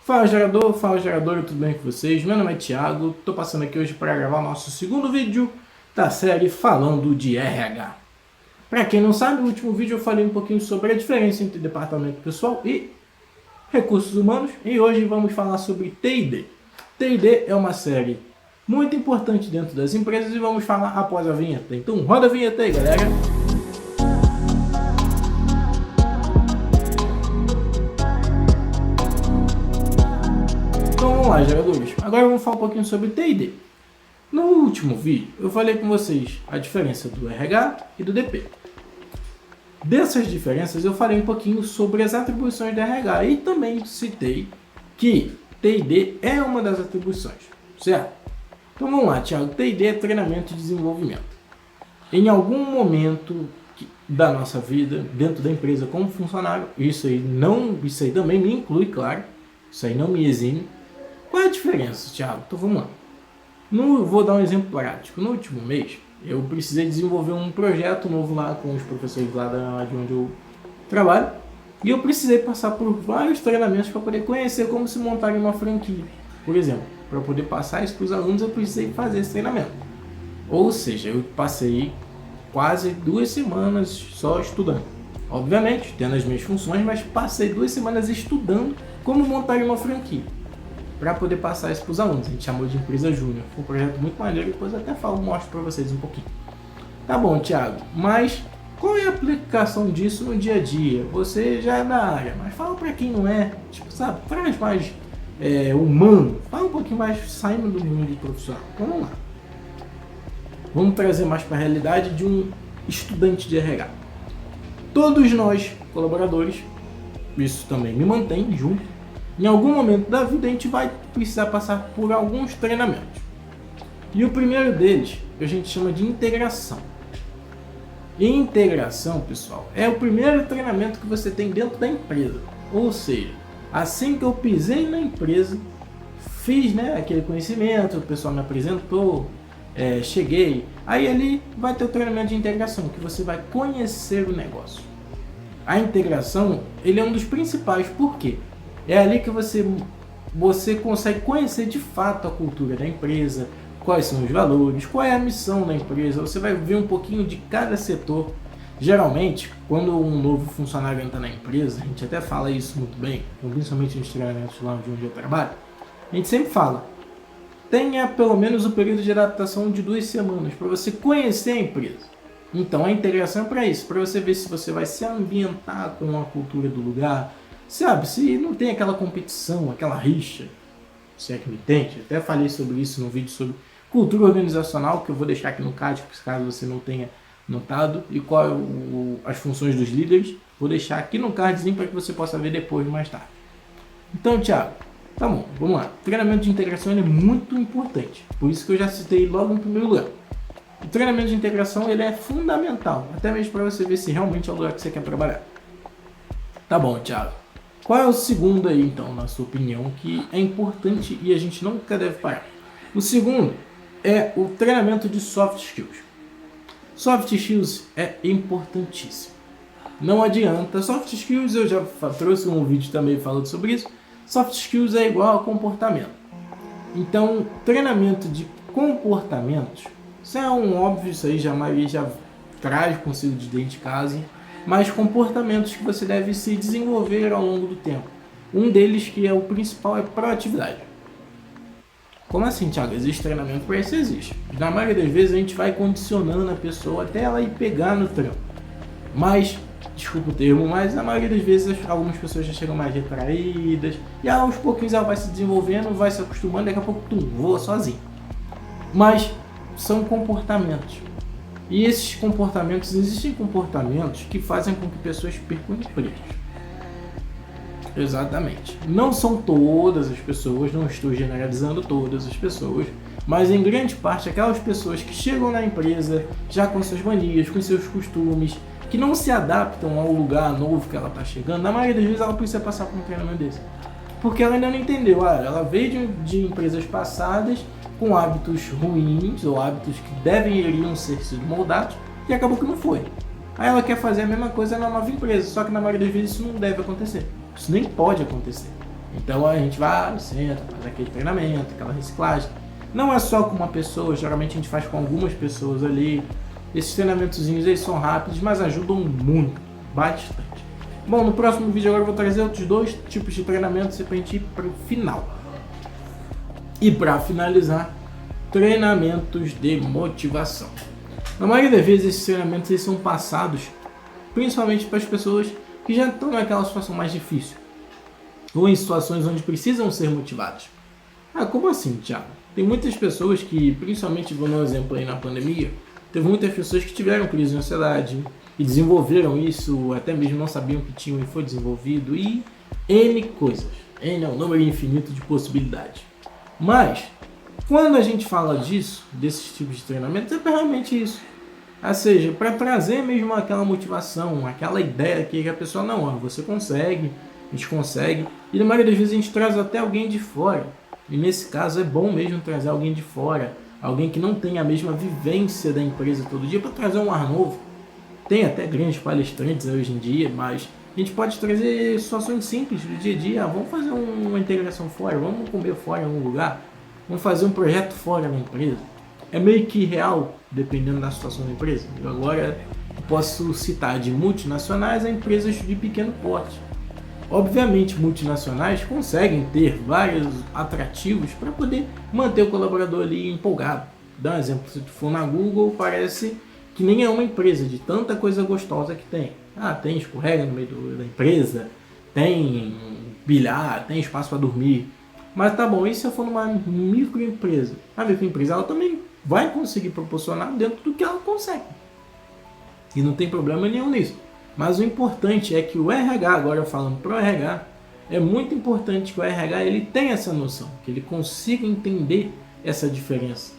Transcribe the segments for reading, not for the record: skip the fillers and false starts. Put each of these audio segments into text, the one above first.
Fala gerador, fala geradora, tudo bem com vocês? Meu nome é Thiago, estou passando aqui hoje para gravar o nosso segundo vídeo da série falando de RH. Para quem não sabe, no último vídeo eu falei um pouquinho sobre a diferença entre departamento pessoal e recursos humanos e hoje vamos falar sobre T&D. T&D é uma série muito importante dentro das empresas e vamos falar após a vinheta. Então roda a vinheta aí, galera! Então vamos lá, geradores. Agora vamos falar um pouquinho sobre T&D. No último vídeo eu falei com vocês a diferença do RH e do DP. Dessas diferenças eu falei um pouquinho sobre as atribuições do RH e também citei que T&D é uma das atribuições, certo? Então vamos lá, Thiago. T&D é treinamento e desenvolvimento. Em algum momento da nossa vida, dentro da empresa como funcionário, isso aí também me inclui, claro, isso aí não me exime. Qual é a diferença, Thiago? Então vamos lá. Vou dar um exemplo prático. No último mês, eu precisei desenvolver um projeto novo lá com os professores lá de onde eu trabalho. E eu precisei passar por vários treinamentos para poder conhecer como se montar uma franquia. Por exemplo, para poder passar isso para os alunos, eu precisei fazer esse treinamento. Ou seja, eu passei quase 2 semanas só estudando. Obviamente, tendo as minhas funções, mas passei 2 semanas estudando como montar uma franquia. Para poder passar isso para os alunos. A gente chamou de empresa júnior. Foi um projeto muito maneiro, depois eu até mostro para vocês um pouquinho. Tá bom, Thiago, mas qual é a aplicação disso no dia a dia? Você já é da área, mas fala para quem não é, tipo, sabe, traz mais humano, fala um pouquinho mais saindo do mundo profissional. Então, vamos lá. Vamos trazer mais para a realidade de um estudante de RH. Todos nós, colaboradores, isso também me mantém junto. Em algum momento da vida a gente vai precisar passar por alguns treinamentos. E o primeiro deles a gente chama de integração. E integração, pessoal, é o primeiro treinamento que você tem dentro da empresa. Ou seja, assim que eu pisei na empresa, fiz aquele conhecimento, o pessoal me apresentou, cheguei. Aí ali vai ter o treinamento de integração, que você vai conhecer o negócio. A integração, ele é um dos principais, por quê? É ali que você consegue conhecer de fato a cultura da empresa, quais são os valores, qual é a missão da empresa. Você vai ver um pouquinho de cada setor. Geralmente, quando um novo funcionário entra na empresa, a gente até fala isso muito bem, principalmente nos treinamentos lá onde eu trabalho, a gente sempre fala, tenha pelo menos o período de adaptação de 2 semanas para você conhecer a empresa. Então a integração é para isso, para você ver se você vai se ambientar com a cultura do lugar, sabe, se não tem aquela competição, aquela rixa, se é que me entende. Até falei sobre isso no vídeo sobre cultura organizacional, que eu vou deixar aqui no card, caso você não tenha notado, e qual as funções dos líderes, vou deixar aqui no cardzinho para que você possa ver depois, mais tarde. Então, Thiago, tá bom, vamos lá. O treinamento de integração é muito importante, por isso que eu já citei logo em primeiro lugar. O treinamento de integração ele é fundamental, até mesmo para você ver se realmente é o lugar que você quer trabalhar. Tá bom, Thiago. Qual é o segundo aí, então, na sua opinião, que é importante e a gente nunca deve parar? O segundo é o treinamento de soft skills. Soft skills é importantíssimo. Não adianta. Soft skills, eu já trouxe um vídeo também falando sobre isso. Soft skills é igual a comportamento. Então, treinamento de comportamentos, isso é um óbvio, isso aí já traz consigo de dentro de casa. Mas comportamentos que você deve se desenvolver ao longo do tempo. Um deles, que é o principal, é proatividade. Como assim, Thiago? Existe treinamento para isso? Existe. Na maioria das vezes a gente vai condicionando a pessoa até ela ir pegar no trampo. Mas, desculpa o termo, mas na maioria das vezes algumas pessoas já chegam mais retraídas. E aos pouquinhos ela vai se desenvolvendo, vai se acostumando, daqui a pouco voa sozinho. Mas são comportamentos. E esses comportamentos, existem comportamentos que fazem com que pessoas percam empregos. Exatamente. Não são todas as pessoas, não estou generalizando todas as pessoas, mas em grande parte aquelas pessoas que chegam na empresa já com suas manias, com seus costumes, que não se adaptam ao lugar novo que ela está chegando, na maioria das vezes ela precisa passar por um treinamento desse. Porque ela ainda não entendeu, ela veio de empresas passadas com hábitos ruins ou hábitos que iriam ser moldados e acabou que não foi. Aí ela quer fazer a mesma coisa na nova empresa, só que na maioria das vezes isso não deve acontecer. Isso nem pode acontecer. Então a gente vai, senta, faz aquele treinamento, aquela reciclagem. Não é só com uma pessoa, geralmente a gente faz com algumas pessoas ali. Esses treinamentozinhos eles são rápidos, mas ajudam muito, bastante. Bom, no próximo vídeo agora eu vou trazer outros 2 tipos de treinamentos para a gente ir para o final. E para finalizar, treinamentos de motivação. Na maioria das vezes esses treinamentos eles são passados principalmente para as pessoas que já estão naquela situação mais difícil ou em situações onde precisam ser motivadas. Ah, como assim, Thiago? Tem muitas pessoas que, principalmente vou dar um exemplo aí na pandemia, teve muitas pessoas que tiveram crise de ansiedade e desenvolveram isso, até mesmo não sabiam que tinham e foi desenvolvido, e N coisas. N é um número infinito de possibilidades. Mas, quando a gente fala disso, desses tipos de treinamento, é realmente isso. Ou seja, para trazer mesmo aquela motivação, aquela ideia que a pessoa, não, você consegue, a gente consegue. E na maioria das vezes a gente traz até alguém de fora. E nesse caso é bom mesmo trazer alguém de fora, alguém que não tem a mesma vivência da empresa todo dia, para trazer um ar novo. Tem até grandes palestrantes hoje em dia, mas a gente pode trazer situações simples do dia a dia. Vamos fazer uma integração fora, vamos comer fora em algum lugar, vamos fazer um projeto fora da empresa. É meio que real, dependendo da situação da empresa. Eu agora posso citar de multinacionais a empresas de pequeno porte. Obviamente, multinacionais conseguem ter vários atrativos para poder manter o colaborador ali empolgado. Dá um exemplo, se tu for na Google, parece que nem é uma empresa, de tanta coisa gostosa que tem. Ah, tem escorrega no meio da empresa, tem bilhar, tem espaço para dormir. Mas tá bom, e se eu for numa microempresa? A microempresa ela também vai conseguir proporcionar dentro do que ela consegue. E não tem problema nenhum nisso. Mas o importante é que o RH, agora falando para o RH, é muito importante que o RH ele tenha essa noção, que ele consiga entender essa diferença.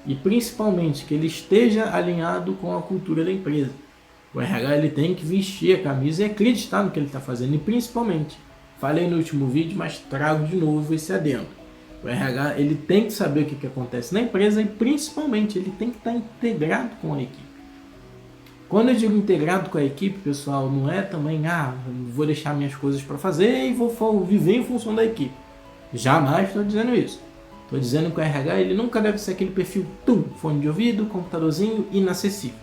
E principalmente que ele esteja alinhado com a cultura da empresa. O RH ele tem que vestir a camisa e acreditar no que ele está fazendo. E principalmente, falei no último vídeo, mas trago de novo esse adendo. O RH ele tem que saber o que acontece na empresa e principalmente ele tem que estar integrado com a equipe. Quando eu digo integrado com a equipe, pessoal, não é também, vou deixar minhas coisas para fazer e vou viver em função da equipe. Jamais estou dizendo isso. Estou dizendo que o RH ele nunca deve ser aquele perfil fone de ouvido, computadorzinho, inacessível.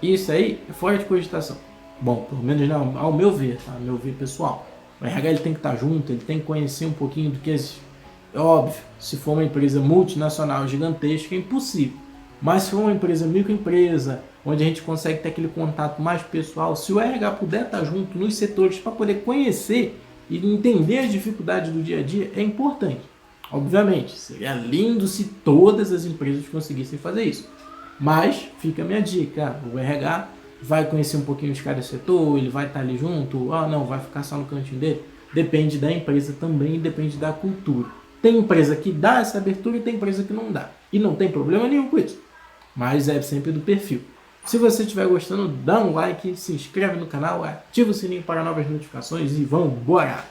Isso aí é fora de cogitação. Bom, pelo menos não, ao meu ver, tá? Ao meu ver pessoal. O RH ele tem que estar junto, ele tem que conhecer um pouquinho do que é óbvio. Se for uma empresa multinacional gigantesca, é impossível. Mas se for uma empresa microempresa, onde a gente consegue ter aquele contato mais pessoal, se o RH puder estar junto nos setores para poder conhecer e entender as dificuldades do dia a dia, é importante. Obviamente, seria lindo se todas as empresas conseguissem fazer isso. Mas fica a minha dica, o RH vai conhecer um pouquinho de cada setor, ele vai estar ali junto, não, vai ficar só no cantinho dele. Depende da empresa também e depende da cultura. Tem empresa que dá essa abertura e tem empresa que não dá. E não tem problema nenhum com isso. Mas é sempre do perfil. Se você estiver gostando, dá um like, se inscreve no canal, ativa o sininho para novas notificações e vamos embora!